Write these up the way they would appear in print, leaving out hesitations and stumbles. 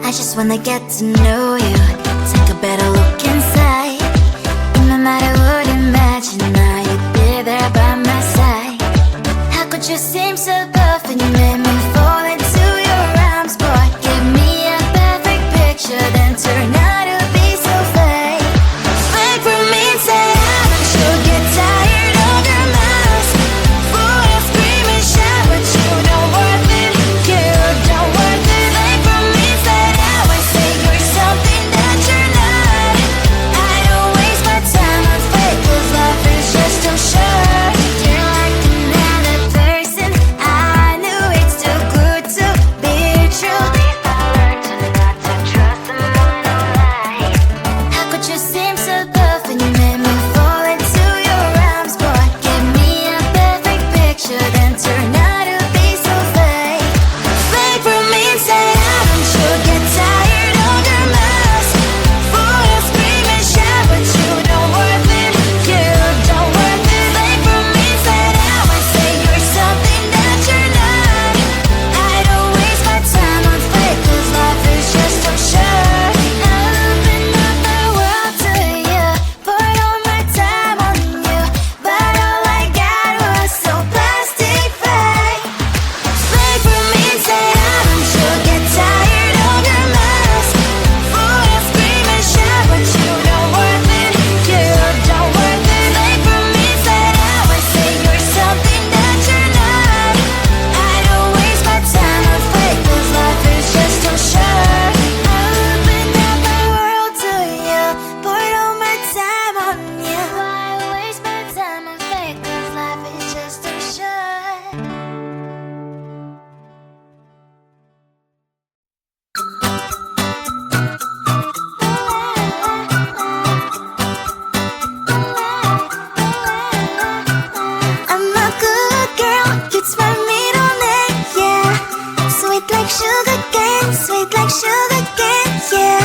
I just wanna get to know you, take a better look inside. In no matter what imagine, now you'd be there by my side. How could you seem so perfect, you made me fall into your arms, boy. Give me a perfect picture, then turn out to be so fake. Fake from inside, I'm sure get tired of your mouth. Full of scream and shout, but you don't worth it, you don't worth it. Fake from inside out, I say you're something that you're not. I don't waste my time on fake, 'cause life is just too short. You're like another person, I knew it's too good to be true. I learned to not to trust someone, no lie. How could you seem so perfect, you made me fall into your arms, boy. Give me a perfect picture, then turn out to be so fake. Fake from inside out, I'm sure get tired of your mouth. Full of scream and shout, but you don't worth it, you don't worth it. Fake from inside out, I say you're something that you're not. I don't waste my time on fake, 'cause life is just too short. I open up the world to you, poured all my time on you, but all I got was so plastic fake. Fake from inside out, I'm sure get tired of your mouth. Full of scream and shout, but you don't worth it, you don't worth it. Fake from inside out, I say you're something that you're not. I don't waste my time on fake, 'cause life is just too short. I open up the world to you, poured all my time on you. Why waste my time on fake, 'cause life is just too short. I'm a good girl, it's my middle name, yeah. Sweet like sugar cane, sweet like sugar cane, yeah.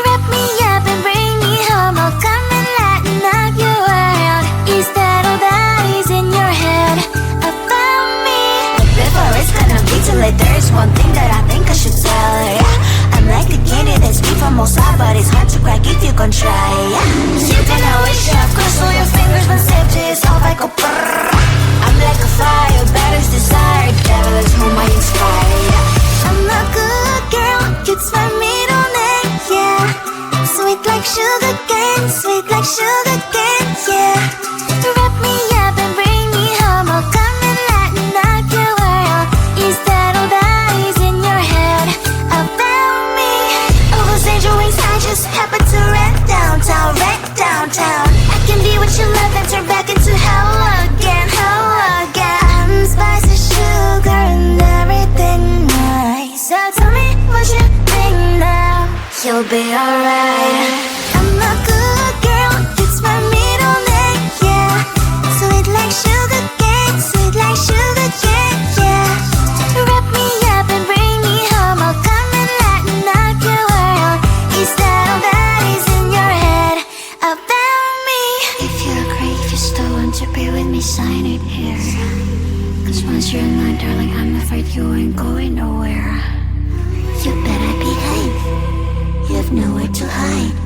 Wrap me up and bring me home, I'll come and lighten up your world. Is that all that is in your head about me? But before it's gonna be too late, there's one thing that I think I should tell her, yeah. I'm like the candy that's sweet from outside, but it's hard to crack if you can try, yeah. You can always shove, cross all your fingers when safety is off, I go brrrr. I'm like a fire, balance desire, devil is whom I inspire, yeah. I'm a good girl, it's my middle name, yeah. Sweet like sugar cane, sweet like sugar cane, yeah. Wrap me up and bring me home, I'll come and lighten up your world. Is that all that is in your head about me? All those angel wings I just happen to rent downtown, right downtown. I can be what you love and turn back into hell again, hell again. Spicy sugar and everything nice. So tell me what you think now, you'll be alright. I'm a good girl, it's my middle name, yeah. Sweet like sugar cane, sweet like sugar cane, yeah. Wrap me up and bring me home, I'll come and lighten up your world. Is that all that is in your head about me? If you agree, if you still want to be with me, sign it here. 'Cause once you're in mine, darling, I'm afraid you ain't going nowhere. You better behave, you have nowhere to hide.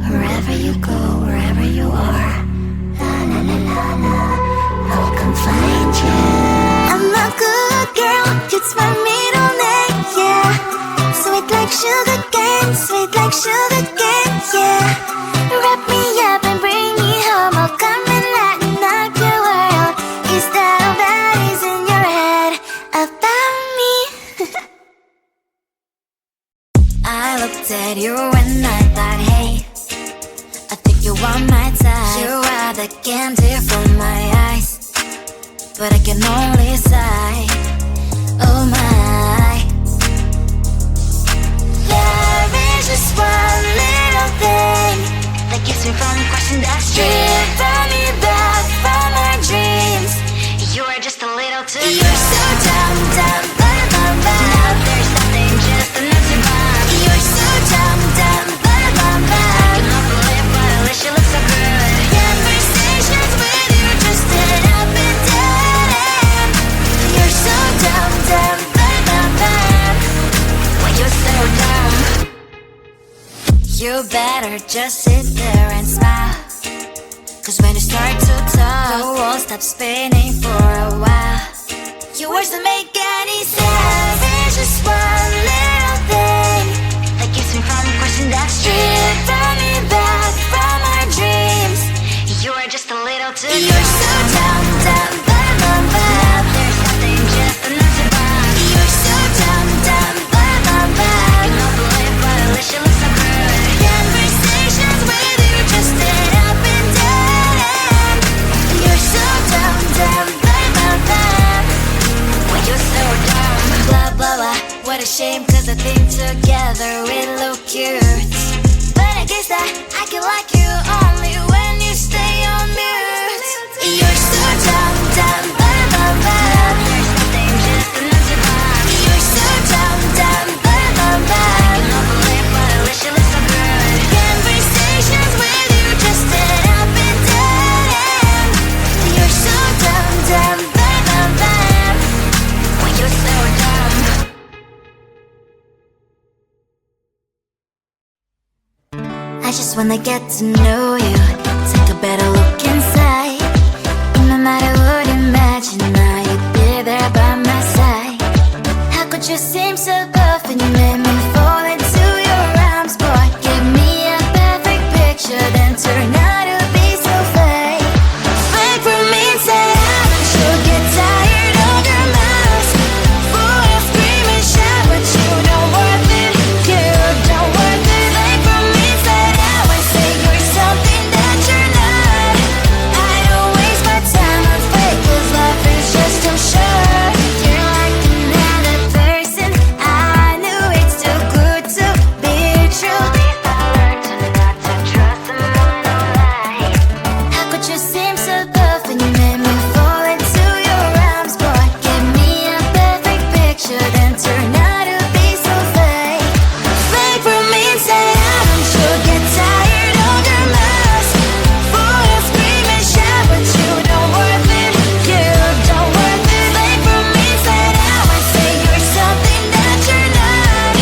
Wherever you go, wherever you are, la la la la la, I'll come find you. I'm a good girl, it's my middle name, yeah. Sweet like sugar cane, sweet like sugar cane, yeah. Wrap me up and bring me home, I'll come and lighten up your world. Is that all that is in your head about me? I looked at you and I thought, hey, I think you are my type. You are the candy from my eyes, but I can only sigh, oh my. There is just one little thing that keeps me from crossing that street. Drive me back from my dreams. You are just a little too good. You're so dumb, dumb, bum, bum, bum. Now there's nothing, just enough to bomb. You're so dumb, dumb, bum, bum, bum. I cannot believe, but at least you look so good. Conversations with you just end up in dead end. You're so dumb, dumb, bum, bum, bum. Why you so dumb? You better just sit there and smile, 'cause when you start to talk, the world stops spinning for a while. Your words don't make any sense. It's just one little thing that keeps me from crossing that street, bring me back from our dreams. You are just a little too young. You're so dumb, dumb, bum, bum, bum. There's nothing just enough to bum. You're so dumb, dumb, bum, bum, bum. You don't believe, but at least you look so good. Conversations with you just end up in dead end. You're so dumb, dumb, bum, bum, bum. When you're so dumb. Blah, blah, blah. What a shame, 'cause I think together we look cute. But I guess that I can like you only when you stay on mute. You're so dumb, dumb, bum, bum, bum. There's nothing just enough to bum. You're so dumb, dumb, bum, bum, bum. You don't believe, but at least you look so good. Conversations with you just end up in dead end. You're so dumb, dumb, bum, bum, bum. When you're so dumb. I just wanna get to know you, take a better look inside. No matter what you imagine, now you'd be there by my side. How could you seem so good when you made me fall into your arms, boy? Give me a perfect picture, then turn out to be so fake. Fake for me, say I'm sure get tired of your mouth. Full of scream and shout, but you don't worth it. You don't worth it. Fake for me, say I say you're something that you're not. I don't waste my time on fake, 'cause life is just too short. You're like another person, I knew it's too good to be true. I learned not to trust someone online. How could you seem so good when you made me fall into your arms, boy? Give me a perfect picture, then turn out to be so fake. Fake for me, say I'm sure get tired of your mask. Full of scream and shout, but you don't worth it. You don't worth it. Fake for me, say I say you're something that you're not.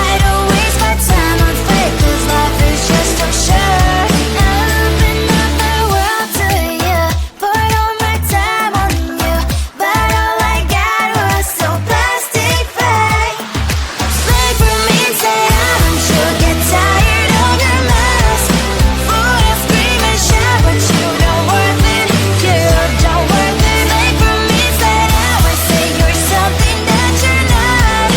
I don't waste my time on fake, 'cause life is just too short. I open up my world to you, poured all my time on you, but all I got was so plastic fake. Fake for me, say I'm sure get tired of your mask. Full of scream and shout, but you don't worth it. You don't worth it. Fake for me, say I say you're something that you're not.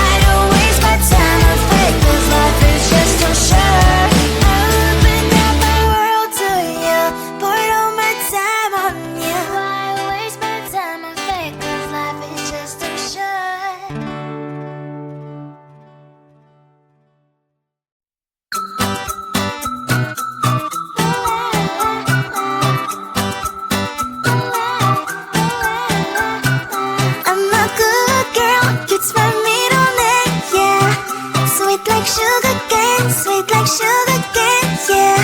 I don't waste my time on fake, 'cause life is just too short. I opened up my world to you, poured all my time on you. Why waste my time on fake, 'cause life is just too short. I'm a good girl, you'd find me on it, yeah. Sweet like sugar cane, sweet like sugar cane, yeah.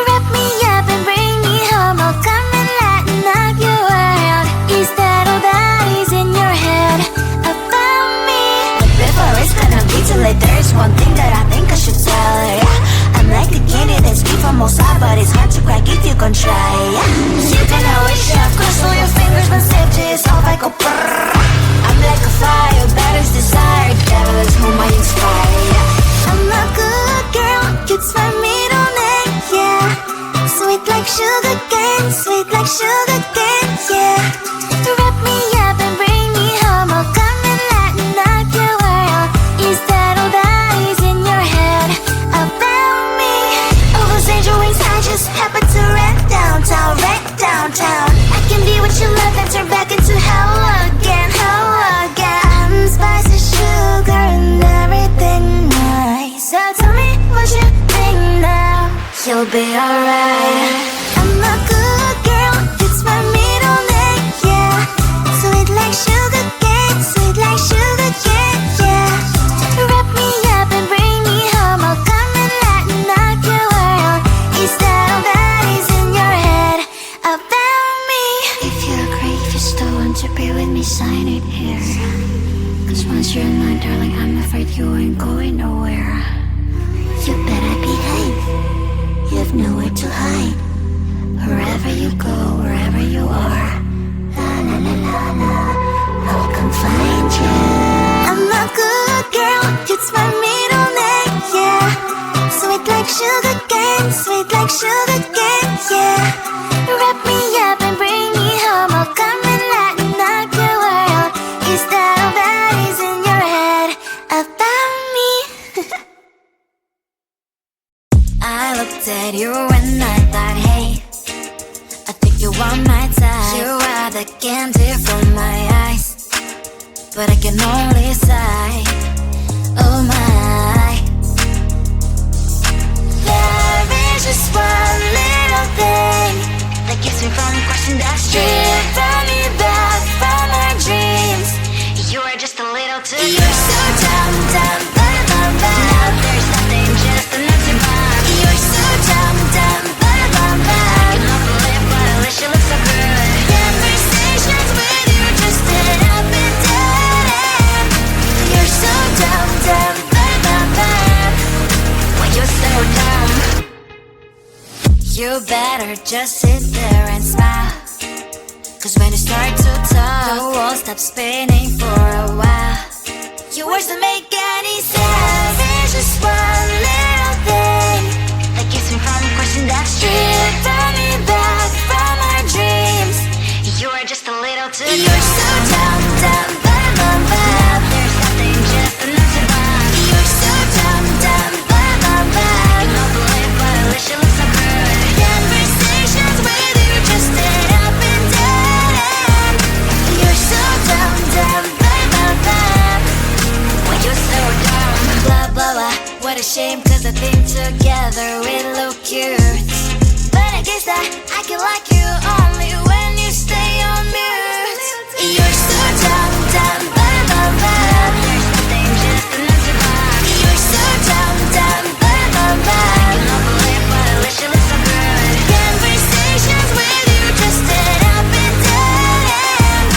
Wrap me up and bring me home, I'll come and lighten up your world. Is that all that is in your head about me? But before it's gonna be too late, there's one thing that I think I should tell her, yeah. I'm like the candy that's sweet from outside, but it's hard to crack if you can try, yeah. You can always shove, cross all your fingers when safety is off, I go brrrr. I'm like a fire, battles desire, devil is whom I inspire, yeah. I'm a good girl, you'd find me on it, yeah. Sweet like sugar cane, sweet like sugar cane, yeah. Wrap me up and bring me home, I'll come and lighten up your world. Is that all that is in your head about me? All those angel wings I just happen to rent downtown, rent downtown. I can be what you love and turn back into hell again, hell again. I'm spicy sugar and everything nice. So tell me what you think now. You'll be alright. I'm a good girl, you'd find me on it, yeah. Sweet like sugar cane, sweet like sugar cane, yeah. Wrap me up and bring me home, I'll come and lighten up your world. Is that all that is in your head about me? If you agree, if you still want to be with me, sign it here. 'Cause once you're mine, darling, I'm afraid you ain't going nowhere. You better sugar cane, sweet like sugar cane, yeah. Wrap me up and bring me home, I'll come and lighten up your world. Is that all that is in your head about me? I looked at you and I thought, hey, I think you are my type. You are the candy from my eyes, but I can only sigh, oh my. There is just one little thing that keeps me from crossing that street, driven me back from my dreams. You are just a little too good. You're so dumb, dumb, dumb, dumb, dumb. Now there's nothing, just an empty bomb. You're so dumb, dumb, dumb, dumb, dumb. I cannot believe, but at least you look so good. Conversations with you just end up in dead end. You're so dumb, dumb, dumb, dumb, dumb. Why you so dumb? You better just sit there and smile, 'cause when you start to talk, the world stops spinning for a while. Your words don't make any sense. There's just one little thing that keeps me from crossing that street, driven me back from my dreams. You are just a little too good. You're so dumb, dumb, dumb, dumb, dumb. There's nothing, just an empty bomb. You're so dumb, dumb, dumb, dumb, dumb. I cannot believe, but at least you look so good. Conversations with you just end up in dead end. You're so dumb, dumb, dumb, dumb, dumb. Why you so dumb? Blah, blah, blah. What a shame, 'cause I think together we look cute. But I guess that I can like you only when you stay on mute. You're so dumb, dumb, dumb, dumb, dumb. There's nothing, just an empty bomb. You're so dumb, dumb, dumb, dumb, dumb. I cannot believe, but at least you look so good. Conversations with you just end up in dead end.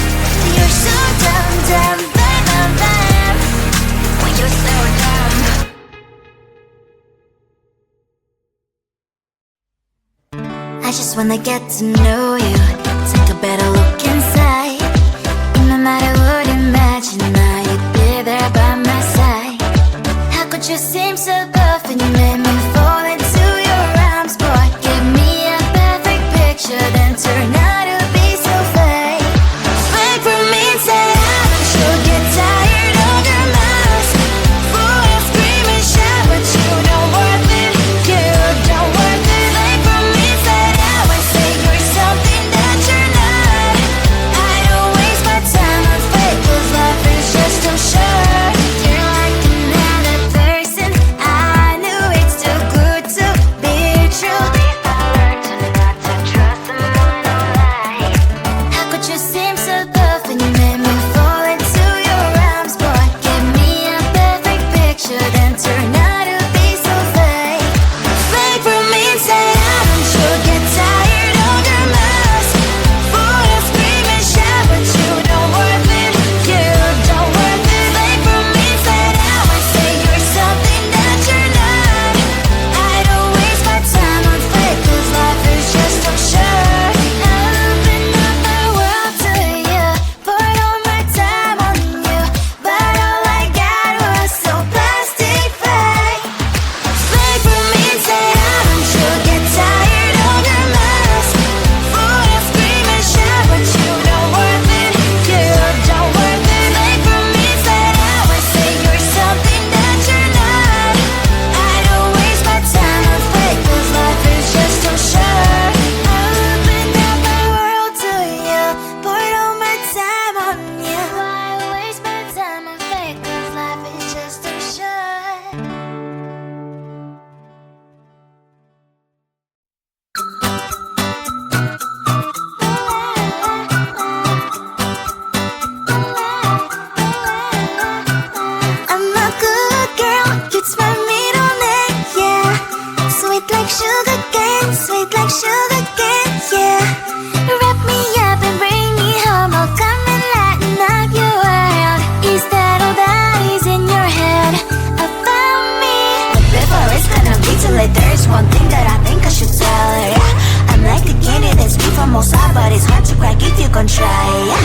You're so dumb, dumb, dumb, dumb, dumb. Why you so dumb? I just wanna get to know you, take a better look inside. And no matter what you imagine, now you'd be there by my side. How could you seem so good when you made me fall into your arms, boy? Give me a perfect picture, then turn out to be so fake. Wait for me and say I should get tired of your mouth. Boy, I scream and shout, but you don't worth it. You don't worth it. Wait for me and say I say you're something that you're not. I don't waste my time on fake, 'cause life is just too short. You're like another person. I knew it's too good to be true. I learned to not to trust someone no lie. How could you seem so good when you made me fall into your arms, boy? Give me a perfect picture, then turn out to be so fake. Fake for me and say I should get tired of your mouth. Boy, I scream and shout, but you don't worth it. You don't worth it. Fake for me and say I say you're something that you're not. I don't waste my time on fake, 'cause life is just too short. I open up my world to you, poured all my time on you, but all I got was so plastic fake. Fake for me and say I should get tired of your mouth. Boy, I scream and shout, but you don't worth it. You don't worth it. Fake for me and say I say you're something that you're not. I don't waste my time on fake, 'cause life is just too short. I opened up my world to you, poured all my time on you. Why waste my time on fake, 'cause life is just too short. I'm a good girl, it's my middle name, yeah. Sweet like sugar cane, sweet like sugar cane, yeah. Wrap me up and bring me home, I'll come and lighten up your world. Is that all that is in your head about me? But before it's gonna be too late, there's one thing that I think I should tell her, yeah. I'm like the candy that's sweet from Mozart, but it's hard to crack if you can try, yeah.